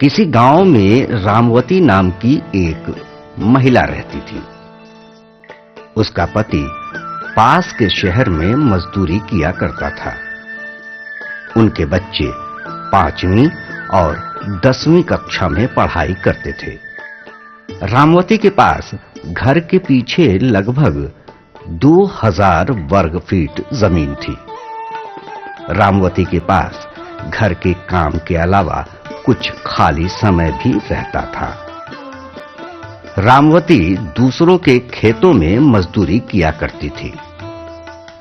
किसी गांव में रामवती नाम की एक महिला रहती थी। उसका पति पास के शहर में मजदूरी किया करता था। उनके बच्चे 5वीं और 10वीं कक्षा में पढ़ाई करते थे। रामवती के पास घर के पीछे लगभग 2000 वर्ग फीट जमीन थी। रामवती के पास घर के काम के अलावा कुछ खाली समय भी रहता था। रामवती दूसरों के खेतों में मजदूरी किया करती थी।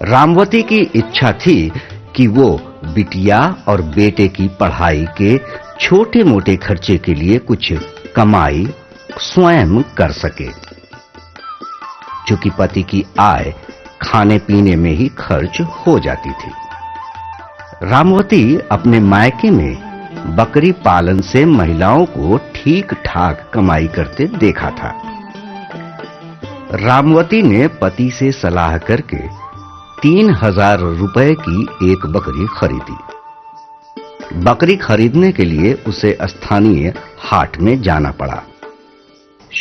रामवती की इच्छा थी कि वो बिटिया और बेटे की पढ़ाई के छोटे-मोटे खर्चे के लिए कुछ कमाई स्वयं कर सके। चूंकि पति की आय खाने पीने में ही खर्च हो जाती थी। रामवती अपने मायके में बकरी पालन से महिलाओं को ठीक-ठाक कमाई करते देखा था। रामवती ने पति से सलाह करके 3000 रुपए की एक बकरी खरीदी। बकरी खरीदने के लिए उसे स्थानीय हाट में जाना पड़ा।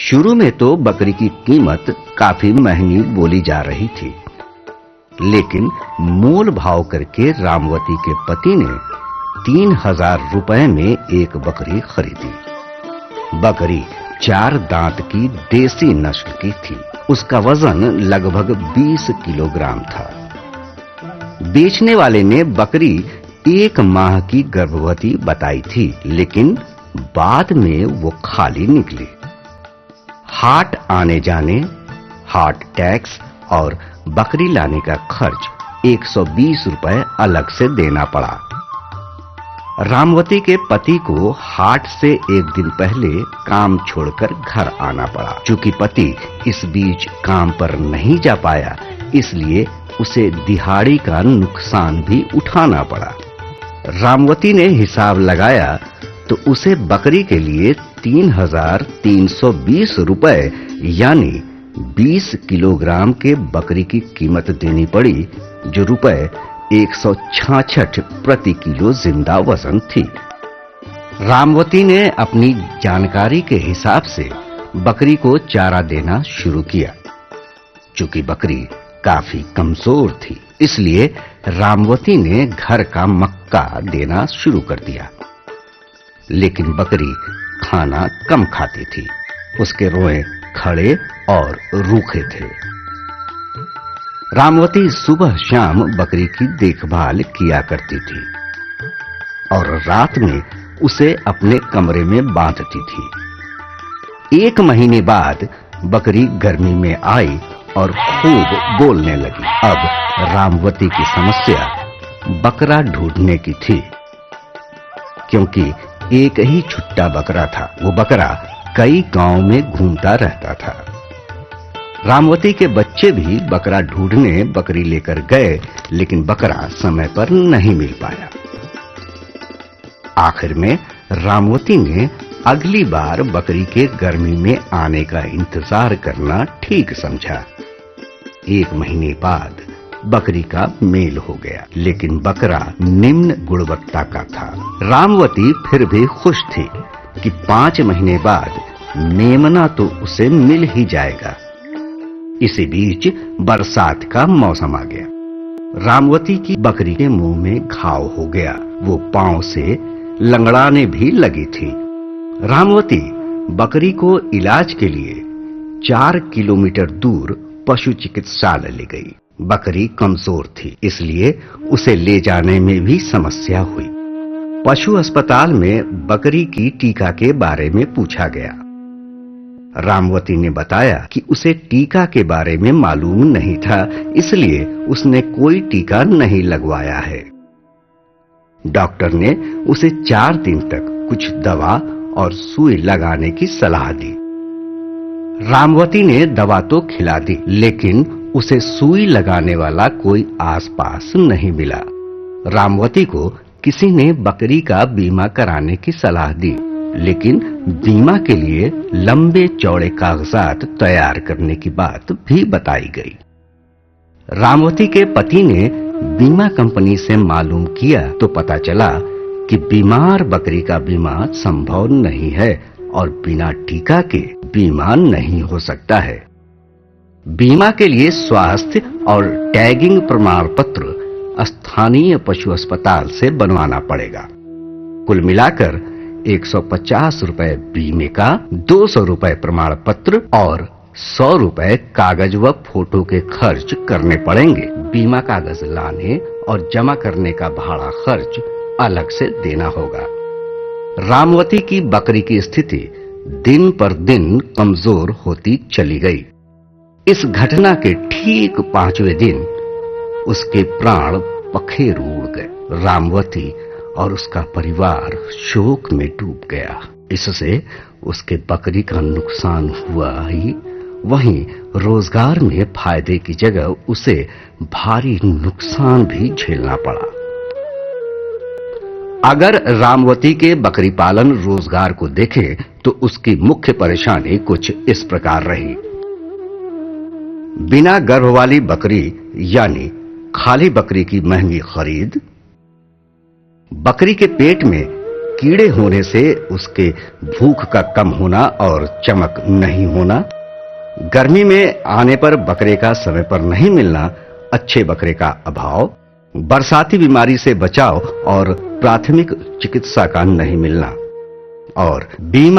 शुरू में तो बकरी की कीमत काफी महंगी बोली जा रही थी, लेकिन मोल भाव करके रामवती के पति ने 3000 रुपए में एक बकरी खरीदी। बकरी 4 दांत की देसी नस्ल की थी। उसका वजन लगभग 20 किलोग्राम था। बेचने वाले ने बकरी 1 माह की गर्भवती बताई थी, लेकिन बाद में वो खाली निकली। हाट आने जाने, हाट टैक्स और बकरी लाने का खर्च 120 रुपए अलग से देना पड़ा। रामवती के पति को हाट से एक दिन पहले काम छोड़कर घर आना पड़ा। चूंकि पति इस बीच काम पर नहीं जा पाया, इसलिए उसे दिहाड़ी का नुकसान भी उठाना पड़ा। रामवती ने हिसाब लगाया तो उसे बकरी के लिए 3320 रुपए यानी 20 किलोग्राम के बकरी की कीमत देनी पड़ी, जो रुपए 166 प्रति किलो जिंदा वजन थी। रामवती ने अपनी जानकारी के हिसाब से बकरी को चारा देना शुरू किया। चूंकि बकरी काफी कमजोर थी, इसलिए रामवती ने घर का मक्का देना शुरू कर दिया। लेकिन बकरी खाना कम खाती थी। उसके रोए खड़े और रूखे थे। रामवती सुबह शाम बकरी की देखभाल किया करती थी और रात में उसे अपने कमरे में बांधती थी। 1 महीने बाद बकरी गर्मी में आई और खूब बोलने लगी। अब रामवती की समस्या बकरा ढूंढने की थी, क्योंकि एक ही छुट्टा बकरा था। वो बकरा कई गांव में घूमता रहता था। रामवती के बच्चे भी बकरा ढूंढने बकरी लेकर गए, लेकिन बकरा समय पर नहीं मिल पाया। आखिर में रामवती ने अगली बार बकरी के गर्मी में आने का इंतजार करना ठीक समझा। 1 महीने बाद बकरी का मेल हो गया, लेकिन बकरा निम्न गुणवत्ता का था। रामवती फिर भी खुश थी कि 5 महीने बाद मेमना तो उसे मिल ही जाएगा। इसी बीच बरसात का मौसम आ गया। रामवती की बकरी के मुंह में घाव हो गया। वो पांव से लंगड़ाने भी लगी थी। रामवती बकरी को इलाज के लिए 4 किलोमीटर दूर पशु चिकित्सालय ले गई। बकरी कमजोर थी, इसलिए उसे ले जाने में भी समस्या हुई। पशु अस्पताल में बकरी की टीका के बारे में पूछा गया। रामवती ने बताया कि उसे टीका के बारे में मालूम नहीं था, इसलिए उसने कोई टीका नहीं लगवाया है। डॉक्टर ने उसे 4 दिन तक कुछ दवा और सुई लगाने की सलाह दी। रामवती ने दवा तो खिला दी, लेकिन उसे सुई लगाने वाला कोई आसपास नहीं मिला। रामवती को किसी ने बकरी का बीमा कराने की सलाह दी, लेकिन बीमा के लिए लंबे चौड़े कागजात तैयार करने की बात भी बताई गई। रामवती के पति ने बीमा कंपनी से मालूम किया तो पता चला कि बीमार बकरी का बीमा संभव नहीं है और बिना टीका के बीमा नहीं हो सकता है। बीमा के लिए स्वास्थ्य और टैगिंग प्रमाण पत्र स्थानीय पशु अस्पताल से बनवाना पड़ेगा। कुल मिलाकर 150 रुपए बीमे का, 200 रुपए प्रमाण पत्र और 100 रुपए कागज व फोटो के खर्च करने पड़ेंगे। बीमा कागज लाने और जमा करने का भाड़ा खर्च अलग से देना होगा। रामवती की बकरी की स्थिति दिन पर दिन कमजोर होती चली गई। इस घटना के ठीक 5वें दिन उसके प्राण पखेरु उड़ गए। रामवती और उसका परिवार शोक में डूब गया। इससे उसके बकरी का नुकसान हुआ ही, वहीं रोजगार में फायदे की जगह उसे भारी नुकसान भी झेलना पड़ा। अगर रामवती के बकरी पालन रोजगार को देखें तो उसकी मुख्य परेशानी कुछ इस प्रकार रही। बिना गर्भ वाली बकरी यानी खाली बकरी की महंगी खरीद, बकरी के पेट में कीड़े होने से उसके भूख का कम होना और चमक नहीं होना, गर्मी में आने पर बकरे का समय पर नहीं मिलना, अच्छे बकरे का अभाव, बरसाती बीमारी से बचाव और प्राथमिक चिकित्सा का नहीं मिलना और बीमा